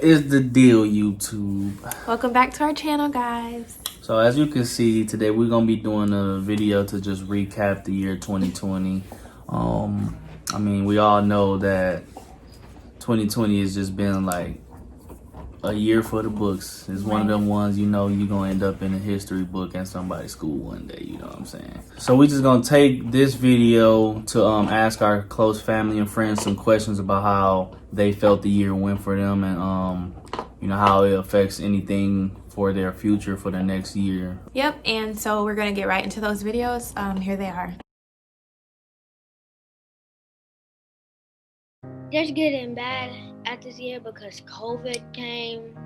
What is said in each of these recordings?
What is the deal, YouTube? Welcome back to our channel, guys. So as you can see, today we're gonna be doing a video to just recap the year 2020. I mean, we all know that 2020 has just been like a year for the books. It's one of them ones, you know, you're gonna end up in a history book in somebody's school one day, you know what I'm saying? So we just gonna take this video to ask our close family and friends some questions about how they felt the year went for them, and you know, how it affects anything for their future for the next year. Yep, and so we're gonna get right into those videos. Here they are. There's good and bad at this year because COVID came,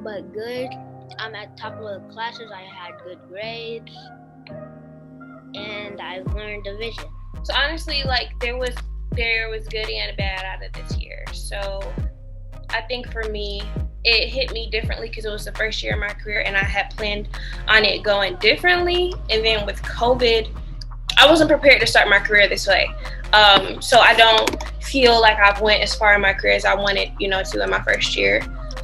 but good. I'm at top of the classes. I had good grades, and I learned division. So honestly, like there was good and bad out of this year. So I think for me, it hit me differently because it was the first year of my career, and I had planned on it going differently. And then with COVID, I wasn't prepared to start my career this way. So I don't feel like I've went as far in my career as I wanted, you know, to in my first year.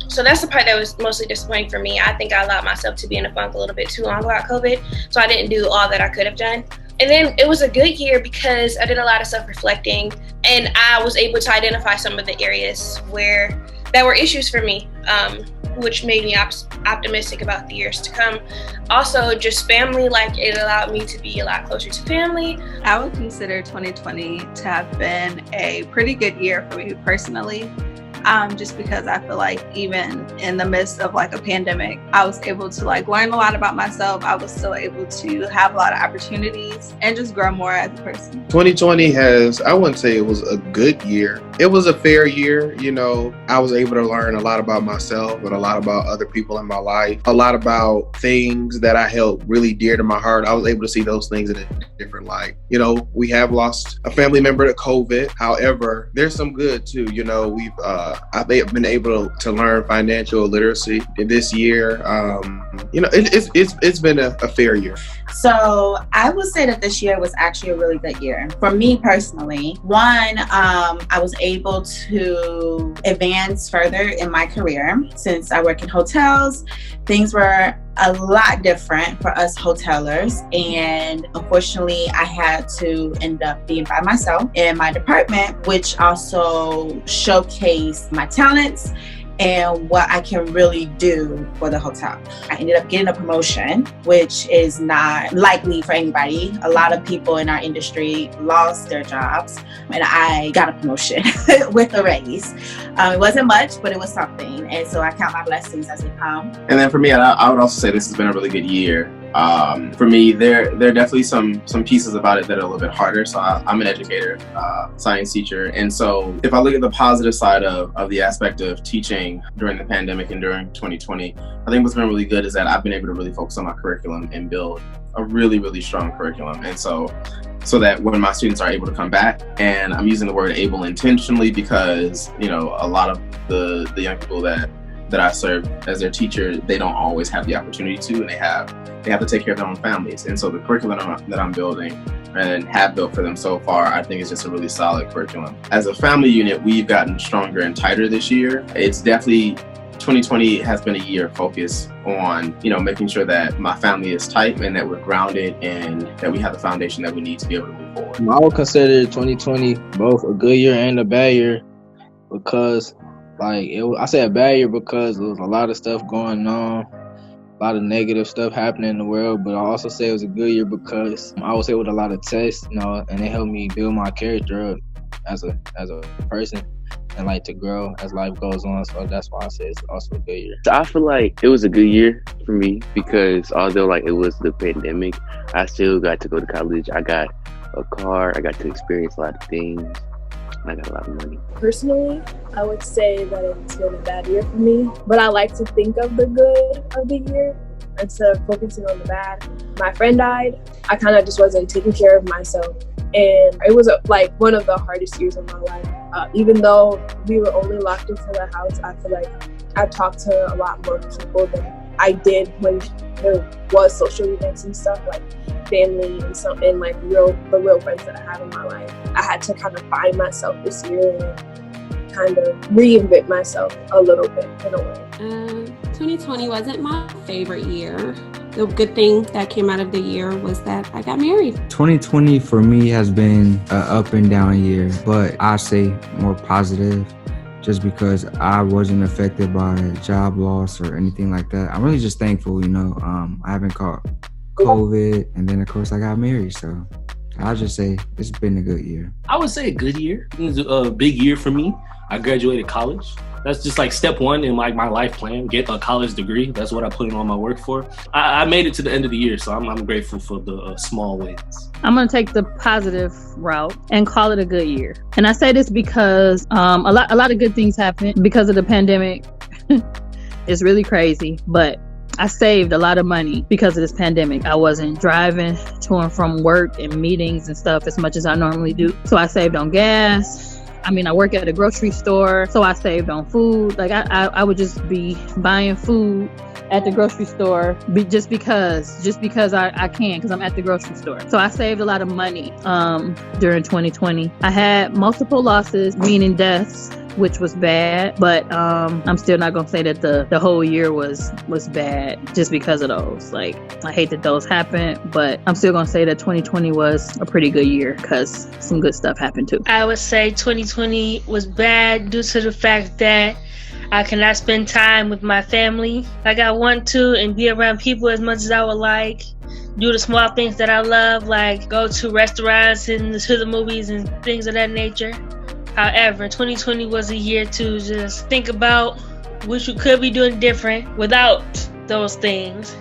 So that's the part that was mostly disappointing for me. I think I allowed myself to be in a funk a little bit too long about COVID, so I didn't do all that I could have done. And then it was a good year because I did a lot of self-reflecting, and I was able to identify some of the areas that were issues for me, which made me optimistic about the years to come. Also, just family, like it allowed me to be a lot closer to family. I would consider 2020 to have been a pretty good year for me personally. Just because I feel like even in the midst of like a pandemic, I was able to like learn a lot about myself. I was still able to have a lot of opportunities and just grow more as a person. 2020 I wouldn't say it was a good year. It was a fair year. You know, I was able to learn a lot about myself and a lot about other people in my life, a lot about things that I held really dear to my heart. I was able to see those things in a different light. You know, we have lost a family member to COVID. However, there's some good too. You know, I've been able to learn financial literacy this year. You know, it's been a fair year. So I would say that this year was actually a really good year. For me personally, one, I was able to advance further in my career. Since I work in hotels, things were a lot different for us hotelers, and unfortunately I had to end up being by myself in my department, which also showcased my talents and what I can really do for the hotel. I ended up getting a promotion, which is not likely for anybody. A lot of people in our industry lost their jobs, and I got a promotion with a raise. It wasn't much, but it was something. And so I count my blessings as they come. And then for me, I would also say this has been a really good year. For me, there are definitely some pieces about it that are a little bit harder. So I'm an educator, science teacher. And so if I look at the positive side of the aspect of teaching during the pandemic and during 2020, I think what's been really good is that I've been able to really focus on my curriculum and build a really, really strong curriculum. And so that when my students are able to come back, and I'm using the word able intentionally because, you know, a lot of the young people that I serve as their teacher, they don't always have the opportunity to, and they have to take care of their own families. And so the curriculum that I'm building and have built for them so far, I think is just a really solid curriculum. As a family unit, we've gotten stronger and tighter this year. It's definitely 2020 has been a year of focus on, you know, making sure that my family is tight and that we're grounded and that we have the foundation that we need to be able to move forward. I would consider 2020 both a good year and a bad year because I say a bad year because there was a lot of stuff going on, a lot of negative stuff happening in the world, but I also say it was a good year because I was hit with a lot of tests, you know, and it helped me build my character up as a person and like to grow as life goes on. So that's why I say it's also a good year. I feel like it was a good year for me because although like it was the pandemic, I still got to go to college. I got a car. I got to experience a lot of things. I got a lot of money. Personally, I would say that it's been a bad year for me, but I like to think of the good of the year instead of focusing on the bad. My friend died. I kind of just wasn't taking care of myself, and it was like one of the hardest years of my life. Even though we were only locked into the house, I feel like I talked to a lot more people than I did when there was social events and stuff, like family and like the real friends that I have in my life. I had to kind of find myself this year and kind of reinvent myself a little bit in a way. 2020 wasn't my favorite year. The good thing that came out of the year was that I got married. 2020 for me has been an up and down year, but I say more positive just because I wasn't affected by job loss or anything like that. I'm really just thankful, I haven't caught COVID, and then of course I got married, so I'll just say it's been a good year. I would say a good year. It was a big year for me. I graduated college. That's just like step one in like my life plan, get a college degree. That's what I put in all my work for. I made it to the end of the year, so I'm grateful for the small wins. I'm going to take the positive route and call it a good year. And I say this because a lot of good things happened because of the pandemic. It's really crazy, but I saved a lot of money because of this pandemic. I wasn't driving to and from work and meetings and stuff as much as I normally do. So I saved on gas. I work at a grocery store, so I saved on food. Like I would just be buying food at the grocery store just because I can, because I'm at the grocery store. So I saved a lot of money during 2020. I had multiple losses, meaning deaths, which was bad, but I'm still not gonna say that the whole year was bad just because of those. Like, I hate that those happened, but I'm still gonna say that 2020 was a pretty good year because some good stuff happened too. I would say 2020 was bad due to the fact that I cannot spend time with my family like I want to and be around people as much as I would like. Do the small things that I love, like go to restaurants and to the movies and things of that nature. However, 2020 was a year to just think about what you could be doing different without those things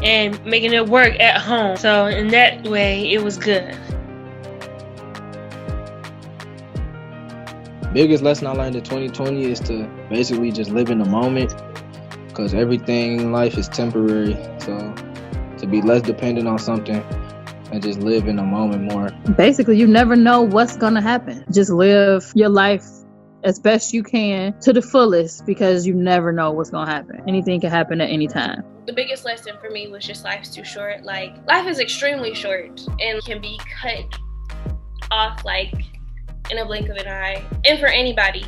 and making it work at home. So in that way, it was good. Biggest lesson I learned in 2020 is to basically just live in the moment, because everything in life is temporary. So to be less dependent on something and just live in the moment more. Basically, you never know what's gonna happen. Just live your life as best you can to the fullest, because you never know what's gonna happen. Anything can happen at any time. The biggest lesson for me was just life's too short. Like, life is extremely short and can be cut off like in a blink of an eye. And for anybody,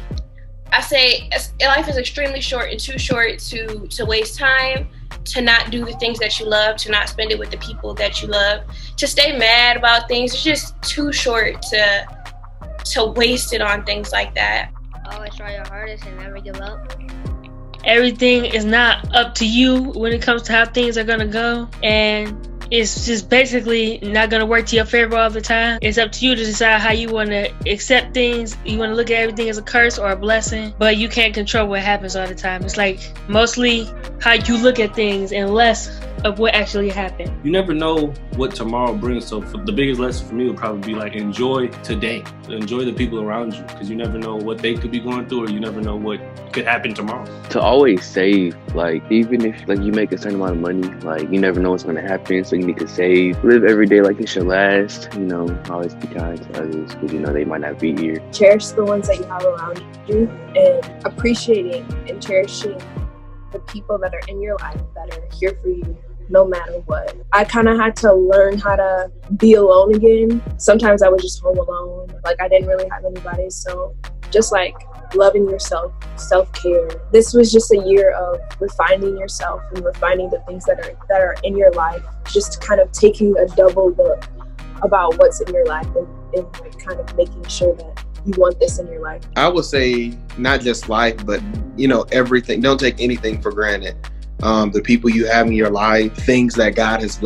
I say life is extremely short and too short to waste time, to not do the things that you love, to not spend it with the people that you love, to stay mad about things. It's just too short to waste it on things like that. Always try your hardest and never give up. Everything is not up to you when it comes to how things are gonna go, and it's just basically not gonna work to your favor all the time. It's up to you to decide how you wanna accept things. You wanna look at everything as a curse or a blessing, but you can't control what happens all the time. It's like mostly how you look at things and less of what actually happened. You never know what tomorrow brings, so the biggest lesson for me would probably be like, enjoy today. Enjoy the people around you, because you never know what they could be going through, or you never know what could happen tomorrow. To always save, like even if like you make a certain amount of money, like you never know what's gonna happen, so you need to save. Live every day like it should last, always be kind to others, because they might not be here. Cherish the ones that you have around you, and appreciating and cherishing the people that are in your life that are here for you no matter what. I kind of had to learn how to be alone again. Sometimes I was just home alone, like I didn't really have anybody. So just like loving yourself, self-care. This was just a year of refining yourself and refining the things that are in your life. Just kind of taking a double look about what's in your life and kind of making sure that you want this in your life. I would say not just life, but everything. Don't take anything for granted. The people you have in your life, things that God has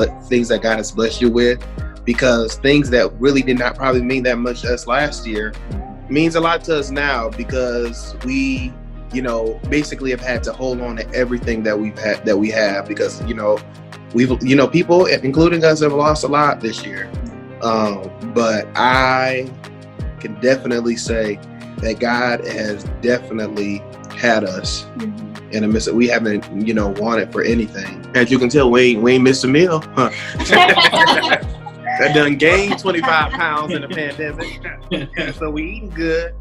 blessed you with, because things that really did not probably mean that much to us last year means a lot to us now, because we basically have had to hold on to everything that we have, because we've people, including us, have lost a lot this year. But I can definitely say that God has definitely had us in the midst of, we haven't wanted for anything. As you can tell, we ain't missed a meal. Huh? That done gained 25 pounds in the pandemic, so we eating good.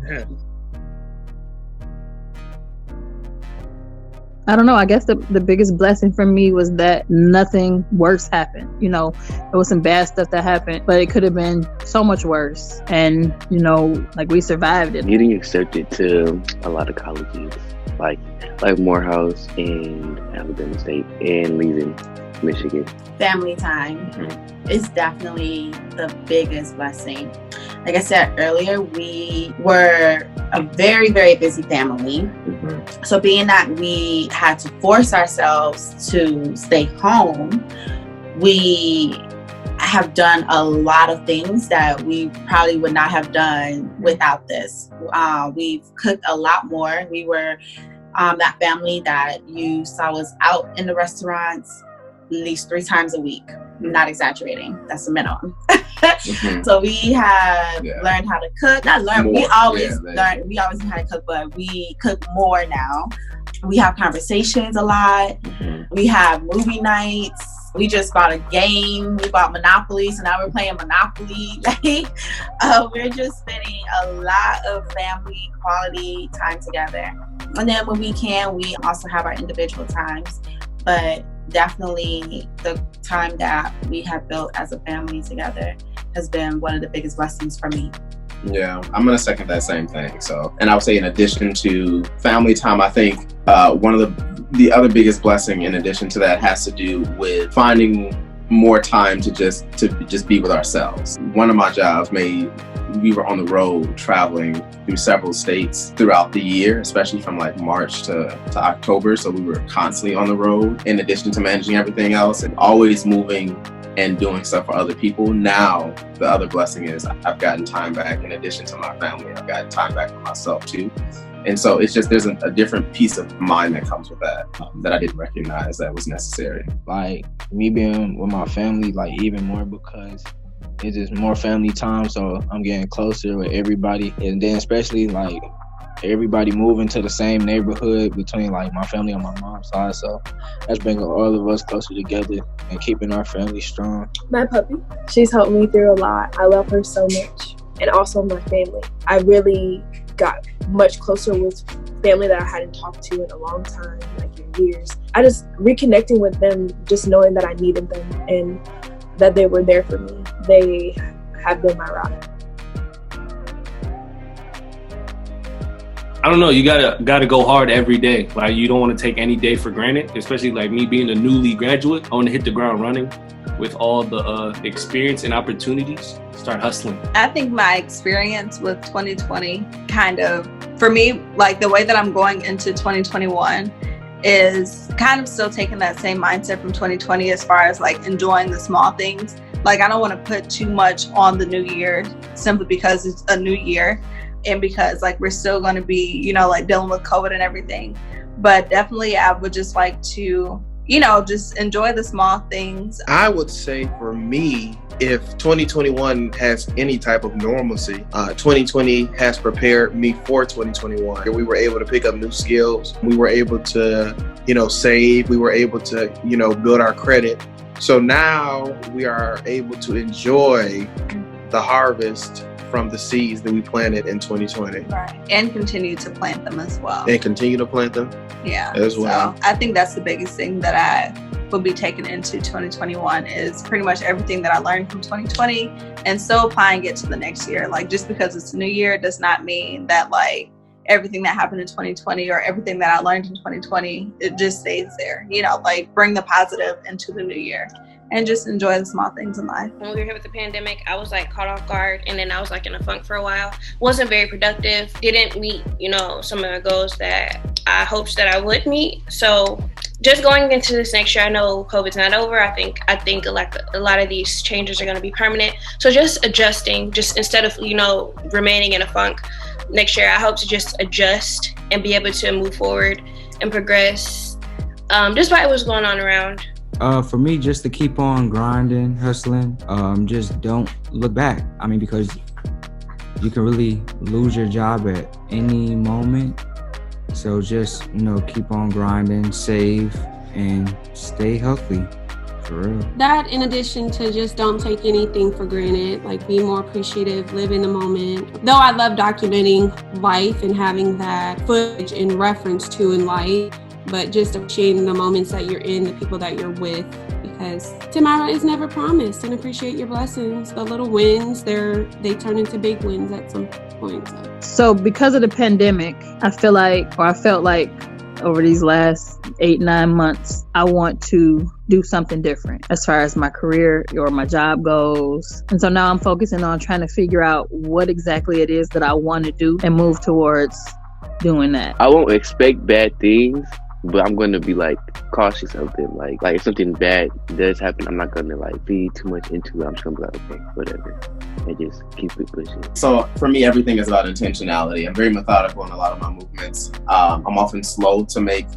I don't know. I guess the biggest blessing for me was that nothing worse happened. You know, there was some bad stuff that happened, but it could have been so much worse. And, you know, like we survived it. Getting accepted to a lot of colleges, like Morehouse and Alabama State, and leaving Michigan. Family time is definitely the biggest blessing. Like I said earlier, we were a very, very busy family. So being that we had to force ourselves to stay home, we have done a lot of things that we probably would not have done without this. We've cooked a lot more. We were that family that you saw us out in the restaurants at least 3 times a week. I'm not exaggerating. That's the minimum. So we have learned how to cook. Not learn. More. We always learned. We always knew how to cook, but we cook more now. We have conversations a lot. We have movie nights. We just bought a game. We bought Monopoly, so now we're playing Monopoly. We're just spending a lot of family quality time together. And then when we can, we also have our individual times. But definitely the time that we have built as a family together has been one of the biggest blessings for me. Yeah, I'm gonna second that same thing. So, and I would say in addition to family time, I think one of the other biggest blessing in addition to that has to do with finding more time to just be with ourselves. One of my jobs we were on the road traveling through several states throughout the year, especially from like March to October. So we were constantly on the road in addition to managing everything else and always moving and doing stuff for other people. Now, the other blessing is I've gotten time back in addition to my family. I've gotten time back for myself too. And so it's just, there's a different peace of mind that comes with that, that I didn't recognize that was necessary. Like me being with my family, like even more because it's just more family time. So I'm getting closer with everybody. And then especially like everybody moving to the same neighborhood between like my family on my mom's side. So that's bringing all of us closer together and keeping our family strong. My puppy, she's helped me through a lot. I love her so much. And also my family. I really got much closer with family that I hadn't talked to in a long time, like in years. I just reconnecting with them, just knowing that I needed them and that they were there for me. They have been my rock. I don't know, you gotta go hard every day. Like you don't want to take any day for granted, especially like me being a newly graduate. I want to hit the ground running with all the experience and opportunities. Start hustling. I think my experience with 2020 kind of, for me, like the way that I'm going into 2021 is kind of still taking that same mindset from 2020 as far as like enjoying the small things. Like I don't want to put too much on the new year simply because it's a new year and because like we're still going to be, you know, like dealing with COVID and everything. But definitely I would just like to, you know, just enjoy the small things. I would say for me, if 2021 has any type of normalcy, 2020 has prepared me for 2021. We were able to pick up new skills. We were able to, you know, save. We were able to, you know, build our credit. So now we are able to enjoy the harvest from the seeds that we planted in 2020. Right. And continue to plant them as well. And continue to plant them. Yeah. As well. So I think that's the biggest thing that I will be taking into 2021 is pretty much everything that I learned from 2020 and still applying it to the next year. Like just because it's a new year does not mean that like everything that happened in 2020 or everything that I learned in 2020, it just stays there. You know, like bring the positive into the new year and just enjoy the small things in life. When we were hit with the pandemic, I was like caught off guard and then I was like in a funk for a while. Wasn't very productive, didn't meet, you know, some of the goals that I hoped that I would meet. So just going into this next year, I know COVID's not over. I think like a lot of these changes are going to be permanent. So just adjusting, just instead of, you know, remaining in a funk next year, I hope to just adjust and be able to move forward and progress despite what's going on around. For me, just to keep on grinding, hustling, just don't look back. I mean, because you can really lose your job at any moment. So just, you know, keep on grinding, save, and stay healthy, for real. That in addition to just don't take anything for granted, like be more appreciative, live in the moment. Though I love documenting life and having that footage in reference to in life, but just appreciating the moments that you're in, the people that you're with, because tomorrow is never promised, and appreciate your blessings. The little wins, they turn into big wins at some point. So because of the pandemic, I felt like over these last 8-9 months, I want to do something different as far as my career or my job goes. And so now I'm focusing on trying to figure out what exactly it is that I want to do and move towards doing that. I won't expect bad things, but I'm going to be like cautious of them. Like if something bad does happen, I'm not going to like be too much into it. I'm just going to be like, okay, whatever. And just keep it pushing. So for me, everything is about intentionality. I'm very methodical in a lot of my movements. I'm often slow to make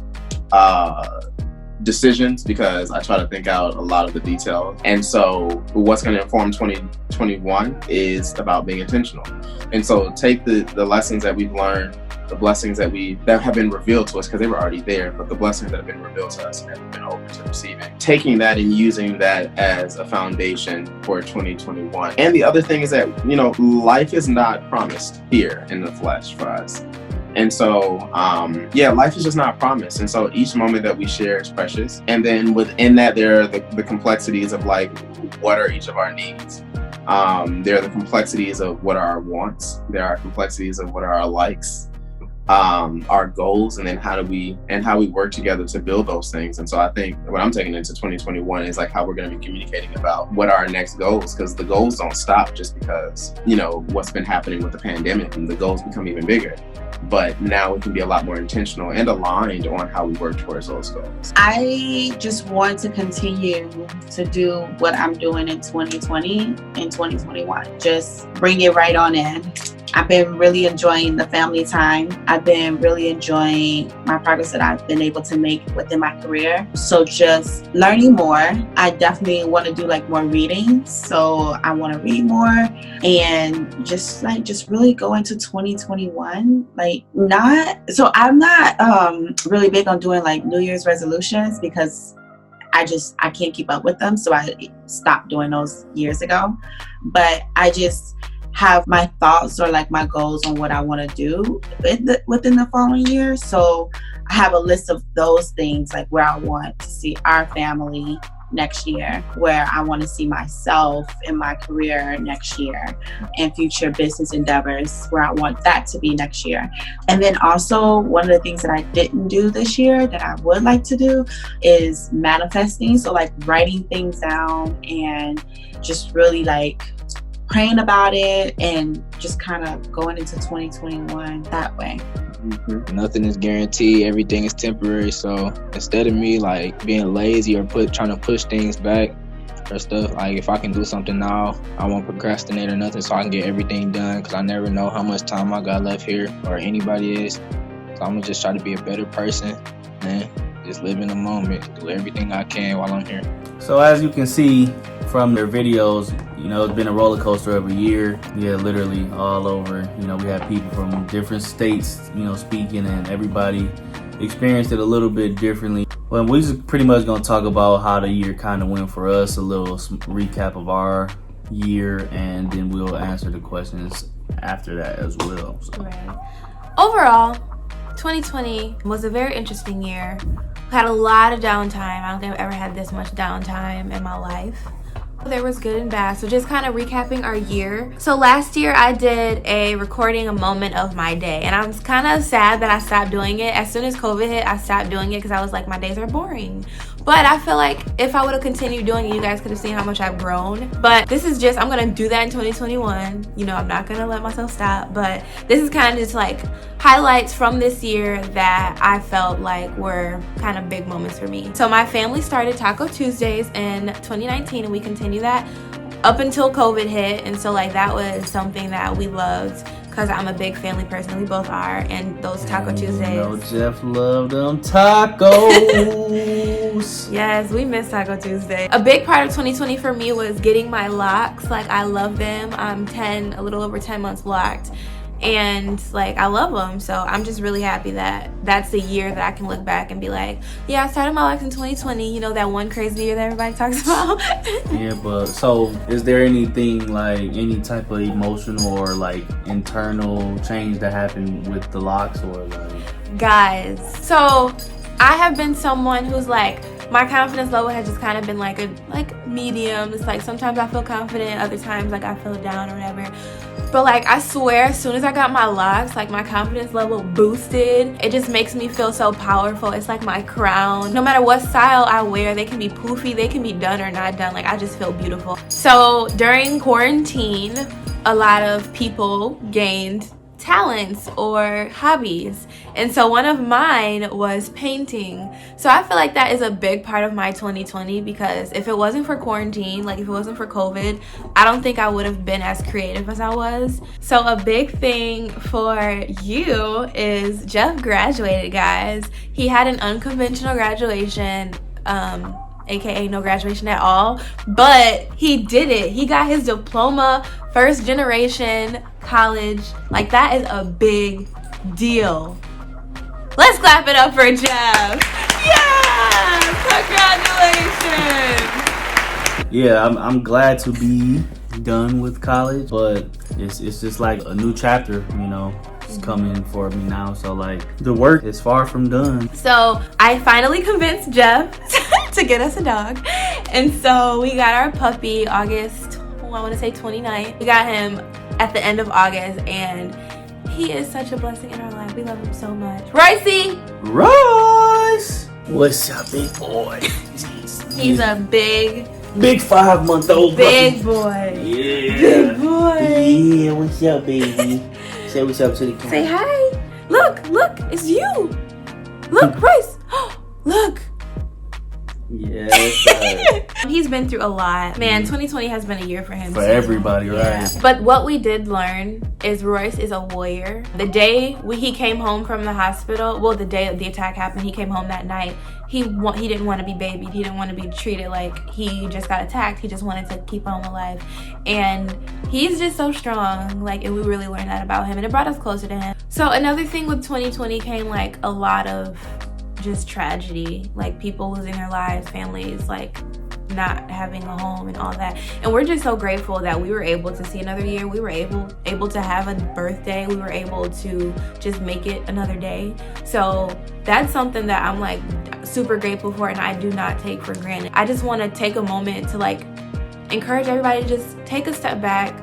decisions because I try to think out a lot of the details. And so what's going to inform 2021 is about being intentional. And so take the lessons that we've learned, the blessings that have been revealed to us, because they were already there, but the blessings that have been revealed to us and have been open to receiving. Taking that and using that as a foundation for 2021. And the other thing is that, life is not promised here in the flesh for us. And so, life is just not promised. And so each moment that we share is precious. And then within that, there are the complexities of like, what are each of our needs? There are the complexities of what are our wants. There are complexities of what are our likes. Our goals, and then how we work together to build those things. And so I think what I'm taking into 2021 is like how we're going to be communicating about what are our next goals, because the goals don't stop just because, what's been happening with the pandemic, and the goals become even bigger. But now we can be a lot more intentional and aligned on how we work towards those goals. I just want to continue to do what I'm doing in 2020 and 2021. Just bring it right on in. I've been really enjoying the family time. I've been really enjoying my progress that I've been able to make within my career. So just learning more. I definitely want to do like more reading. So I want to read more and just really go into 2021. I'm not really big on doing like New Year's resolutions because I can't keep up with them. So I stopped doing those years ago. But I just have my thoughts or like my goals on what I want to do within the following year. So I have a list of those things, like where I want to see our family next year, where I want to see myself in my career next year, and future business endeavors, where I want that to be next year. And then also one of the things that I didn't do this year that I would like to do is manifesting. So like writing things down and just really like praying about it and just kind of going into 2021 that way. Mm-hmm. Nothing is guaranteed. Everything is temporary. So instead of me like being lazy or trying to push things back or stuff, like if I can do something now, I won't procrastinate or nothing, so I can get everything done, because I never know how much time I got left here or anybody is. So I'm gonna just try to be a better person and just live in the moment, do everything I can while I'm here. So as you can see from their videos, it's been a roller coaster of a year. Yeah, literally all over. We have people from different states, speaking, and everybody experienced it a little bit differently. Well, we're just pretty much gonna talk about how the year kind of went for us, a little recap of our year, and then we'll answer the questions after that as well. So. Right. Overall, 2020 was a very interesting year. We had a lot of downtime. I don't think I've ever had this much downtime in my life. There was good and bad, so just kind of recapping our year. So last year I did a moment of my day, and I was kind of sad that I stopped doing it. As soon as COVID hit, I stopped doing it because I was like, my days are boring. But I feel like if I would have continued doing it, you guys could have seen how much I've grown. But this is just, I'm gonna do that in 2021. I'm not gonna let myself stop, but this is kind of just like highlights from this year that I felt like were kind of big moments for me. So my family started Taco Tuesdays in 2019, and we continue that up until COVID hit. And so like that was something that we loved, because I'm a big family person. We both are. And those Taco Tuesdays. Jeff loved them tacos. Yes, we miss Taco Tuesday. A big part of 2020 for me was getting my locks. Like, I love them. I'm a little over 10 months locked. And like, I love them. So I'm just really happy that that's the year that I can look back and be like, yeah, I started my life in 2020. That one crazy year that everybody talks about. Yeah, but so is there anything like any type of emotional or like internal change that happened with the locks, or like? Guys, so I have been someone who's like, my confidence level has just kind of been like medium. It's like sometimes I feel confident, other times like I feel down or whatever. But like I swear, as soon as I got my locks, like my confidence level boosted. It just makes me feel so powerful. It's like my crown. No matter what style I wear, they can be poofy, they can be done or not done. Like I just feel beautiful. So during quarantine, a lot of people gained talents or hobbies, and so one of mine was painting. So I feel like that is a big part of my 2020, because if it wasn't for quarantine, like if it wasn't for COVID, I don't think I would have been as creative as I was. So a big thing for you is Jeff graduated, guys. He had an unconventional graduation, aka no graduation at all, but he did it. He got his diploma, first generation college. Like that is a big deal. Let's clap it up for Jeff. Yeah, congratulations. Yeah, I'm glad to be done with college, but it's just like a new chapter, you know. It's coming for me now, so like the work is far from done. So I finally convinced Jeff to get us a dog, and so we got our puppy August, I want to say 29th. We got him at the end of August, and he is such a blessing in our life. We love him so much. Ricey! Royce! What's up, big boy? He's a big 5-month-old big boy. Yeah. Big boy. Yeah, what's up, baby? Say what's up to the camera. Say hi. Look, it's you. Look, Royce. Look. Yeah. He's been through a lot. Man, 2020 has been a year for him. For everybody, right? Yeah. But what we did learn is Royce is a warrior. The day he came home from the hospital, well, the day the attack happened, he came home that night. He didn't want to be babied. He didn't want to be treated like he just got attacked. He just wanted to keep home alive. And he's just so strong. Like, and we really learned that about him, and it brought us closer to him. So another thing with 2020 came like a lot of just tragedy, like people losing their lives, families like not having a home and all that. And we're just so grateful that we were able to see another year. We were able to have a birthday. We were able to just make it another day. So that's something that I'm like super grateful for, and I do not take for granted. I just want to take a moment to like encourage everybody to just take a step back,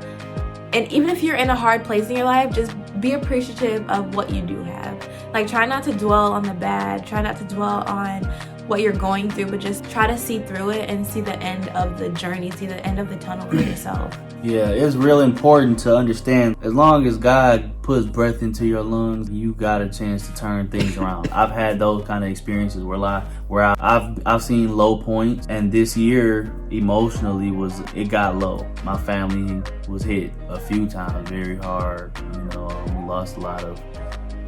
and even if you're in a hard place in your life, just be appreciative of what you do have. Like, try not to dwell on the bad, try not to dwell on what you're going through, but just try to see through it and see the end of the journey, see the end of the tunnel for yourself. Yeah, it's real important to understand, as long as God puts breath into your lungs, you got a chance to turn things around. I've had those kind of experiences where I've seen low points, and this year emotionally it got low. My family was hit a few times very hard. You know, we lost a lot of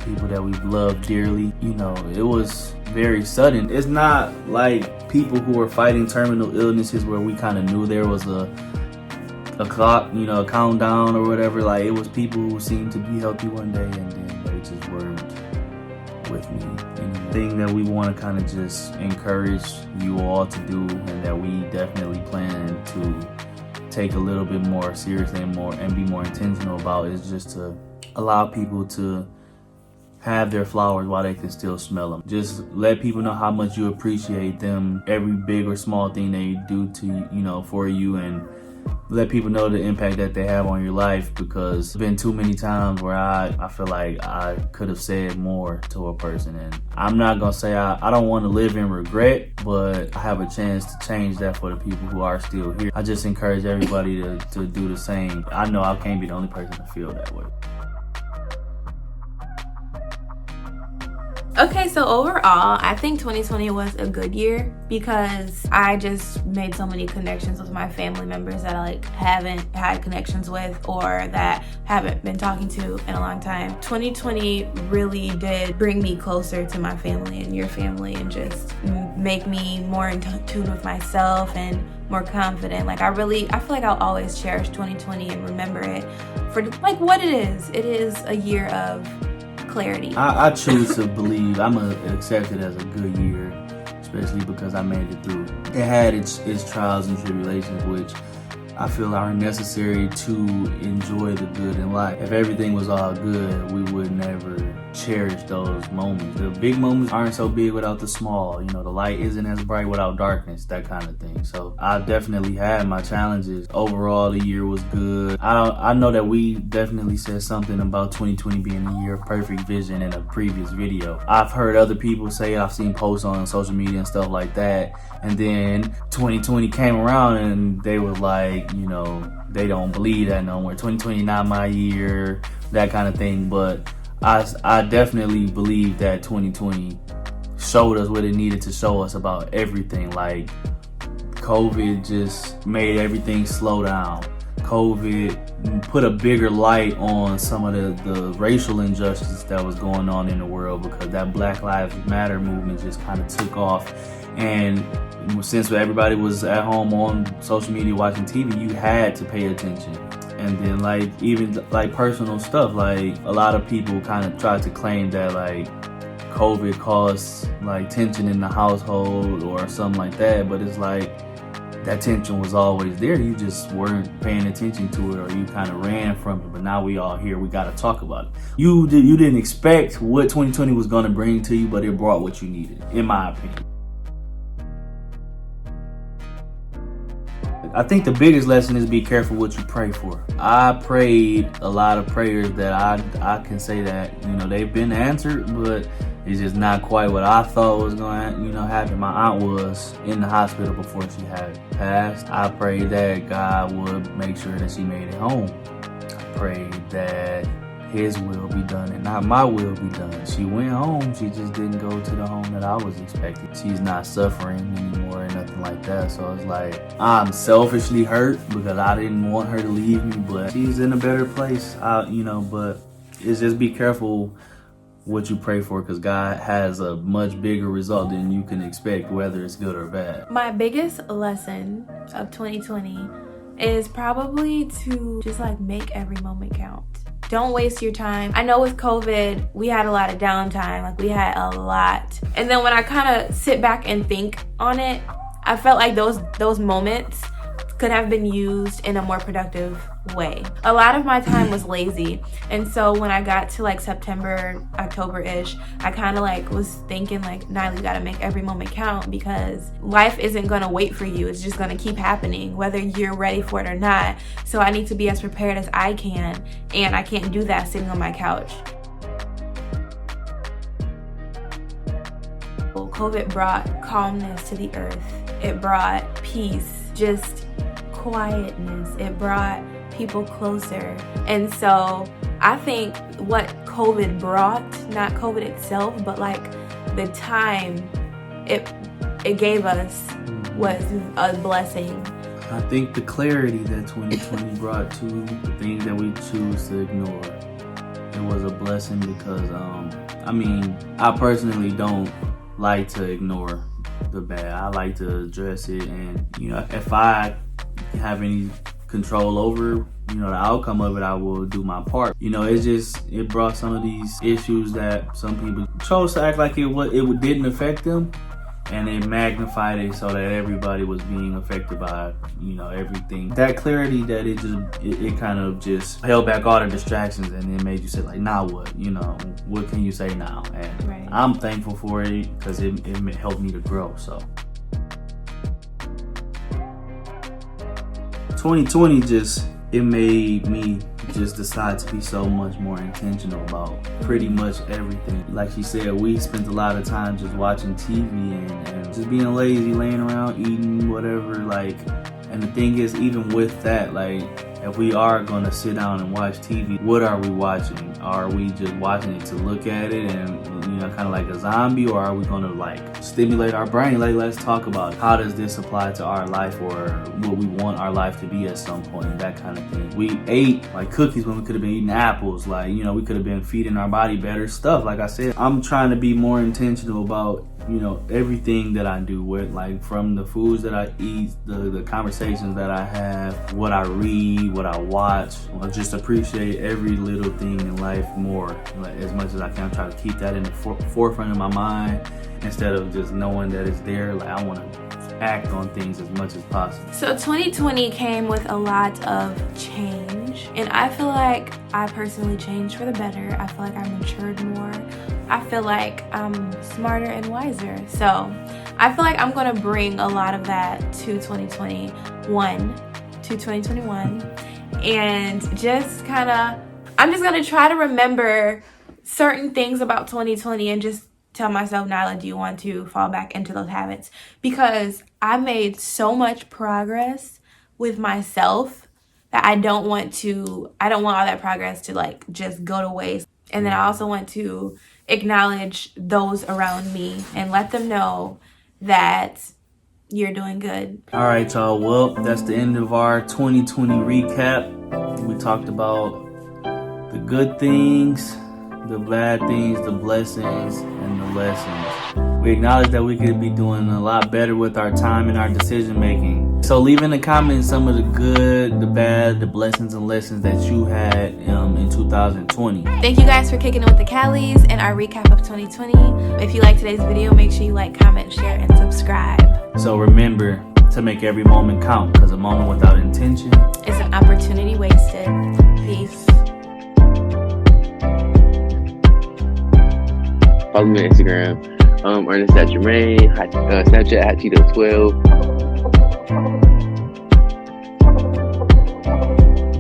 people that we've loved dearly. You know, it was very sudden. It's not like people who were fighting terminal illnesses where we kind of knew there was a clock, you know, a countdown or whatever. Like, it was people who seemed to be healthy one day and then they just weren't with me. And the thing that we want to kind of just encourage you all to do, and that we definitely plan to take a little bit more seriously and be more intentional about, is just to allow people to have their flowers while they can still smell them. Just let people know how much you appreciate them, every big or small thing they do to you know, for you, and let people know the impact that they have on your life, because there's been too many times where I feel like I could have said more to a person, and I'm not gonna say I don't want to live in regret, but I have a chance to change that for the people who are still here. I just encourage everybody to do the same. I know I can't be the only person to feel that way. Okay, so overall, I think 2020 was a good year because I just made so many connections with my family members that I like haven't had connections with, or that haven't been talking to in a long time. 2020 really did bring me closer to my family and your family, and just make me more in tune with myself and more confident. Like, I feel like I'll always cherish 2020 and remember it for like what it is. It is a year of clarity. I choose to believe I'm gonna accept it as a good year, especially because I made it through. It had its trials and tribulations, which I feel are necessary to enjoy the good in life. If everything was all good, we would never cherish those moments. The big moments aren't so big without the small. You know, the light isn't as bright without darkness, that kind of thing. So I definitely had my challenges. Overall, the year was good. I know that we definitely said something about 2020 being the year of perfect vision in a previous video. I've heard other people say it. I've seen posts on social media and stuff like that. And then 2020 came around and they were like, you know, they don't believe that no more. 2020 not my year, that kind of thing. But I definitely believe that 2020 showed us what it needed to show us about everything. Like, COVID just made everything slow down. COVID put a bigger light on some of the racial injustice that was going on in the world, because that Black Lives Matter movement just kind of took off. And since everybody was at home on social media watching TV, you had to pay attention. And then like even like personal stuff, like a lot of people kind of tried to claim that like COVID caused like tension in the household or something like that, but it's like that tension was always there. You just weren't paying attention to it, or you kind of ran from it. But now we all here, we got to talk about it. You didn't expect what 2020 was going to bring to you, but it brought what you needed, in my opinion. I think the biggest lesson is be careful what you pray for. I prayed a lot of prayers that I can say that, you know, they've been answered, but it's just not quite what I thought was going to, you know, happen. My aunt was in the hospital before she had passed. I prayed that God would make sure that she made it home. I prayed that His will be done and not my will be done. She went home. She just didn't go to the home that I was expecting. She's not suffering anymore and nothing like that. So it's like, I'm selfishly hurt because I didn't want her to leave me, but she's in a better place. You know, but it's just be careful what you pray for, because God has a much bigger result than you can expect, whether it's good or bad. My biggest lesson of 2020 is probably to just like make every moment count. Don't waste your time. I know with COVID, we had a lot of downtime, like we had a lot. And then when I kind of sit back and think on it, I felt like those moments could have been used in a more productive way. A lot of my time was lazy. And so when I got to like September, October-ish, I kind of like was thinking like, Nyla, you gotta make every moment count, because life isn't gonna wait for you. It's just gonna keep happening, whether you're ready for it or not. So I need to be as prepared as I can. And I can't do that sitting on my couch. COVID brought calmness to the earth. It brought peace, just quietness. It brought people closer. And so I think what COVID brought, not COVID itself, but like the time it gave us was a blessing. I think the clarity that 2020 brought to the things that we choose to ignore, it was a blessing, because I mean, I personally don't like to ignore the bad. I like to address it, and you know, if I have any control over, you know, the outcome of it, I will do my part. You know, it brought some of these issues that some people chose to act like it didn't affect them, and it magnified it so that everybody was being affected by, you know, everything. That clarity that it kind of just held back all the distractions, and it made you say like, now what? You know, what can you say now? And right. I'm thankful for it, because it helped me to grow. So 2020 it made me just decide to be so much more intentional about pretty much everything. Like she said, we spent a lot of time just watching TV and just being lazy, laying around, eating whatever, like. And the thing is, even with that, like, if we are gonna sit down and watch TV, what are we watching? Are we just watching it to look at it and, you know, kind of like a zombie, or are we gonna like stimulate our brain? Like, let's talk about how does this apply to our life, or what we want our life to be at some point, that kind of thing. We ate like cookies when we could have been eating apples. Like, you know, we could have been feeding our body better stuff. Like I said, I'm trying to be more intentional about, you know, everything that I do with, like, from the foods that I eat, the conversations that I have, what I read, what I watch. I just appreciate every little thing in life more, like, as much as I can. Try to keep that in the forefront of my mind, instead of just knowing that it's there. Like, I want to act on things as much as possible. So 2020 came with a lot of change, and I feel like I personally changed for the better. I feel like I matured more. I feel like I'm smarter and wiser. So I feel like I'm gonna bring a lot of that to 2021, and just I'm just gonna try to remember certain things about 2020 and just tell myself, Nyla, do you want to fall back into those habits? Because I made so much progress with myself that I don't want all that progress to like just go to waste. And then I also want to acknowledge those around me and let them know that you're doing good. All right, y'all. Well, that's the end of our 2020 recap. We talked about the good things, the bad things, the blessings, and the lessons. We acknowledge that we could be doing a lot better with our time and our decision making. So leave in the comments some of the good, the bad, the blessings and lessons that you had in 2020. Thank you guys for kicking it with the Callies and our recap of 2020. If you like today's video, make sure you like, comment, share, and subscribe. So remember to make every moment count, because a moment without intention is an opportunity wasted. Peace. Follow me on Instagram, Ernest at Jermaine, Snapchat at Tito12.